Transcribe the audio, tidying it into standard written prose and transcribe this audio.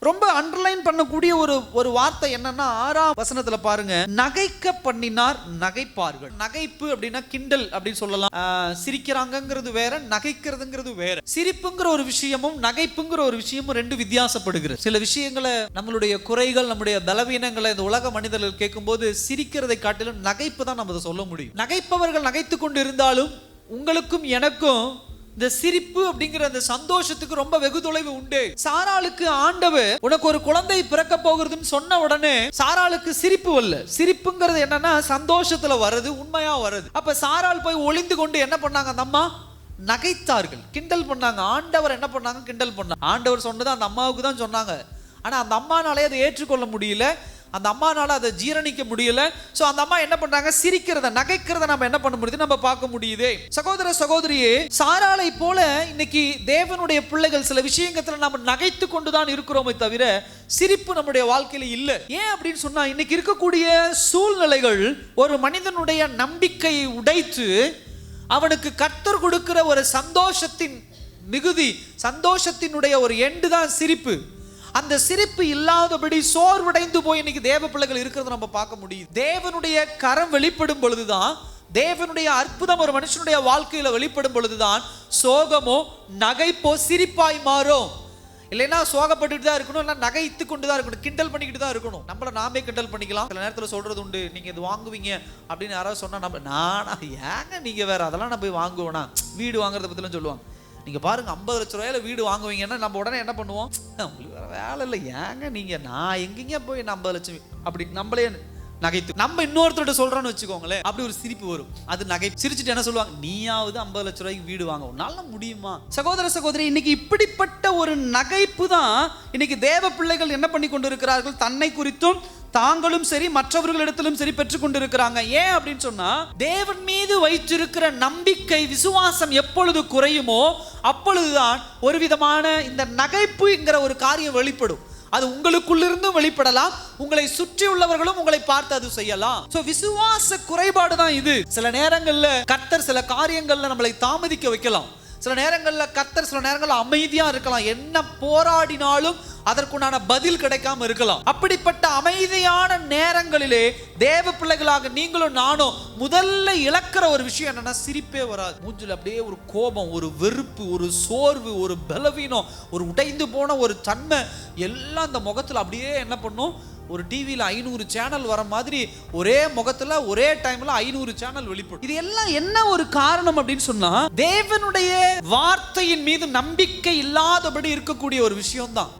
ரொம்ப அண்டர்லைன் பண்ணக்கூடிய ஒரு வார்த்தை என்னன்னா 6ஆம் வசனத்துல பாருங்க, நகைக்க பண்ணினார் நகைப்பார்கள். நகைப்பு அப்படின்னா கிண்டல் அப்படின்னு சொல்லலாம். சிரிக்கிறாங்கிறது வேற, நகைக்கிறதுங்கிறது வேற. சிரிப்புங்கிற ஒரு விஷயமும் நகைப்புங்கிற ஒரு விஷயமும் ரெண்டு வித்தியாசப்படுகிறது. சில விஷயங்களை, நம்மளுடைய குறைகள், நம்முடைய பலவீனங்களை இந்த உலக மனிதர்கள் கேட்கும்போது சிரிக்கிறதை காட்டிலும் நகைப்பு தான் நம்ம சொல்ல முடியும். நகைப்பவர்கள் நகைத்து கொண்டு இருந்தாலும் உங்களுக்கும் எனக்கும் இந்த சிரிப்பு அப்படிங்கிற அந்த சந்தோஷத்துக்கு ரொம்ப வெகு தொலைவு உண்டு. சாராளுக்கு ஆண்டவர் உனக்கு ஒரு குழந்தை பிறக்க போகிறதுன்னு சொன்ன உடனே சாராளுக்கு சிரிப்பு வரல. சிரிப்புங்கிறது என்னன்னா சந்தோஷத்துல வருது, உண்மையா வருது. அப்ப சாராள் போய் ஒளிந்து கொண்டு என்ன பண்ணாங்க? அந்த அம்மா நகைத்தார்கள், கிண்டல் பண்ணாங்க. ஆண்டவர் என்ன பண்ணாங்க? கிண்டல் பண்ணாங்க. ஆண்டவர் சொன்னது அந்த அம்மாவுக்கு தான் சொன்னாங்க. ஆனா அந்த அம்மானாலே அதை ஏற்றுக்கொள்ள முடியல, அந்த அம்மானால அதை ஜீரணிக்க முடியல. சோ அந்த அம்மா என்ன பண்றாங்க? சிரிக்கிறத, நகைக்கிறத நம்ம என்ன பண்ண முடியுது? நம்ம பார்க்க முடியுது. சகோதர சகோதரியே, சாராளை போல இன்னைக்கு தேவனுடைய பிள்ளைகள் சில விஷயங்களை நம்ம நகைத்து கொண்டுதான் இருக்கிறோமே தவிர சிரிப்பு நம்முடைய வாழ்க்கையில இல்ல. ஏன் அப்படின்னு சொன்னா, இன்னைக்கு இருக்கக்கூடிய சூழ்நிலைகள் ஒரு மனிதனுடைய நம்பிக்கையை உடைத்து அவனுக்கு கர்த்தர் கொடுக்கிற ஒரு சந்தோஷத்தின் மிகுதி, சந்தோஷத்தினுடைய ஒரு எண்டு தான் சிரிப்பு. அந்த சிரிப்பு இல்லாதபடி சோர்வடைந்து போய் இன்னைக்கு தேவ பிள்ளைகள் இருக்கிறத நம்ம பார்க்க முடியும். தேவனுடைய கரம் வெளிப்படும் பொழுதுதான், தேவனுடைய அற்புதம் ஒரு மனுஷனுடைய வாழ்க்கையில வெளிப்படும் பொழுதுதான் சோகமோ நகைப்போ சிரிப்பாய் மாறும். இல்லைன்னா சோகப்பட்டுட்டு தான் இருக்கணும், இல்லை நகைத்து கொண்டு தான் இருக்கணும், கிண்டல் பண்ணிக்கிட்டு தான் இருக்கணும். நம்மள நாமே கிண்டல் பண்ணிக்கலாம். சில நேரத்தில் சொல்றது உண்டு, நீங்க இது வாங்குவீங்க அப்படின்னு யாராவது சொன்னா நம்ம, நானா ஏங்க நீங்க வேற அதெல்லாம் நான் போய் வாங்குவேனா? வீடு வாங்குறத பத்திலாம் சொல்லுவாங்க. நீங்க பாருங்க, 50 லட்சம் ரூபாயில வீடு வாங்குவீங்கன்னா நம்ம உடனே என்ன பண்ணுவோம்? உங்களுக்கு வேற வேலை இல்லை, ஏங்க நீங்க, நான் எங்கேங்க போய் 50 லட்சம் அப்படி நம்மளே நகைத்து நம்ம இன்னொருத்தர் சொல்றோன்னு வச்சுக்கோங்களேன், அப்படி ஒரு சிரிப்பு வரும். அது நகை. சிரிச்சுட்டு என்ன சொல்லுவாங்க? நீயாவது 50 லட்சம் ரூபாய்க்கு வீடு வாங்க உன்னால முடியுமா? சகோதர சகோதரி, இன்னைக்கு இப்படிப்பட்ட ஒரு நகைப்பு தான் இன்னைக்கு தேவ பிள்ளைகள் என்ன பண்ணி கொண்டு இருக்கிறார்கள்? தன்னை குறித்தும் தாங்களும் சரி மற்றவர்களிடத்திலும் சரி பெற்றுக் கொண்டிருக்கிறாங்க. ஏன் அப்படின்னு சொன்னா, தேவன் மீது வைத்திருக்கிற நம்பிக்கை, விசுவாசம் எப்பொழுது குறையுமோ அப்பொழுதுதான் ஒரு விதமான இந்த நகைப்புங்கிற ஒரு காரியம் வெளிப்படும். அது உங்களுக்குள்ளிருந்தும் வெளிப்படலாம், உங்களை சுற்றி உள்ளவர்களும் உங்களை பார்த்து அது செய்யலாம். சோ விசுவாச குறைபாடு தான் இது. சில நேரங்கள்ல கர்த்தர் சில காரியங்கள்ல நம்மளை தாமதிக்க வைக்கலாம். சில நேரங்கள்ல கர்த்தர் சில நேரங்கள்ல அமைதியா இருக்கலாம். என்ன போராடினாலும் அதற்குண்டான பதில் கிடைக்காம இருக்கலாம். அப்படிப்பட்ட அமைதியான நேரங்களிலே தேவ பிள்ளைகளாக நீங்களும் நானும் முதல்ல இழக்கிற ஒரு விஷயம் என்னன்னா, சிரிப்பே வராது. மூஞ்சில அப்படியே ஒரு கோபம், ஒரு வெறுப்பு, ஒரு சோர்வு, ஒரு பலவீனம், ஒரு உடைந்து போன ஒரு தன்மை எல்லாம் அந்த முகத்துல அப்படியே என்ன பண்ணும்? ஒரு டிவியில 500 சேனல் வர மாதிரி ஒரே முகத்துல ஒரே டைம்ல 500 சேனல் வெளிப்படும். இது எல்லாம் என்ன ஒரு காரணம் அப்படின்னு சொன்னா, தேவனுடைய வார்த்தையின் மீது நம்பிக்கை இல்லாதபடி இருக்கக்கூடிய ஒரு விஷயம் தான்.